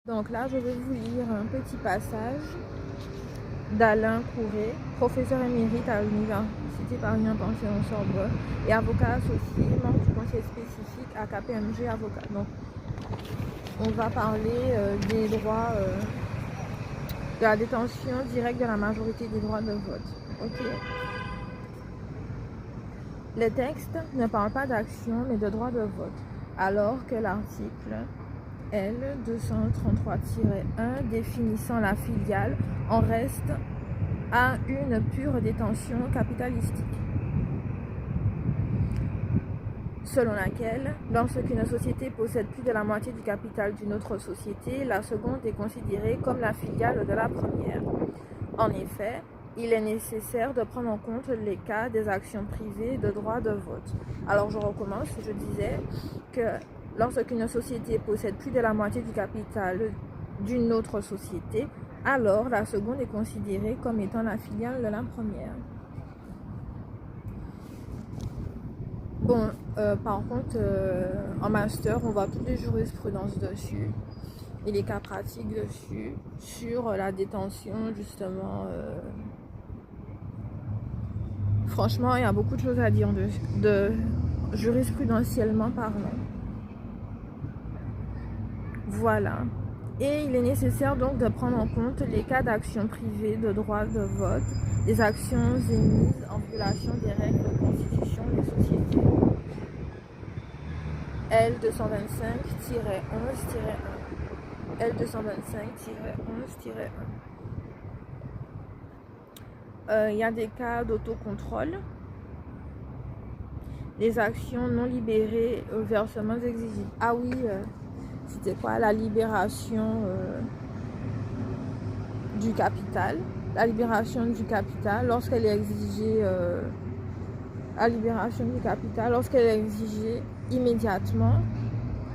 Donc là, je vais vous lire un petit passage d'Alain Courret, professeur émérite à l'Université Paris-Sorbonne et avocat associé, membre du conseil spécifique à KPMG Avocat. Donc, on va parler des droits, de la détention directe de la majorité des droits de vote. Ok. Les textes ne parlent pas d'action, mais de droit de vote, alors que l'article L 233-1 définissant la filiale en reste à une pure détention capitalistique, selon laquelle, lorsqu'une société possède plus de la moitié du capital d'une autre société, la seconde est considérée comme la filiale de la première. En effet, il est nécessaire de prendre en compte les cas des actions privées de droit de vote. Alors je recommence, je disais que lorsqu'une société possède plus de la moitié du capital d'une autre société, alors la seconde est considérée comme étant la filiale de la première. Bon, par contre, en master, on voit toutes les jurisprudences dessus et les cas pratiques dessus, sur la détention, justement. Franchement, il y a beaucoup de choses à dire de jurisprudentiellement parlant. Voilà. Et il est nécessaire donc de prendre en compte les cas d'actions privées de droit de vote, des actions émises en violation des règles de constitution des sociétés. L 225-11-1. L 225-11-1. Il y a des cas d'autocontrôle, les actions non libérées, versements exigibles. Ah oui, c'était quoi? La libération du capital. La libération du capital, lorsqu'elle est exigée, la libération du capital, lorsqu'elle est exigée immédiatement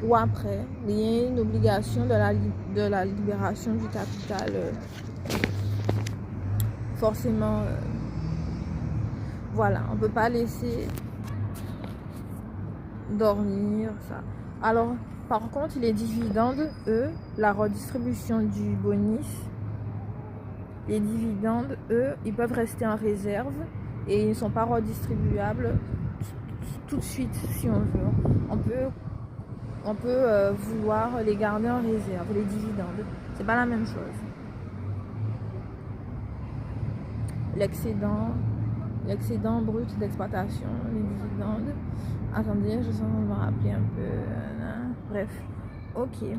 ou après, il y a une obligation de la libération du capital. Forcément, voilà, on ne peut pas laisser dormir ça. Alors, par contre, les dividendes, eux, la redistribution du bonus, les dividendes, eux, ils peuvent rester en réserve et ils ne sont pas redistribuables tout de suite si on veut. On peut vouloir les garder en réserve, les dividendes. C'est pas la même chose. L'excédent brut d'exploitation, les dividendes. Attendez, je sens me rappeler un peu. Bref, ok.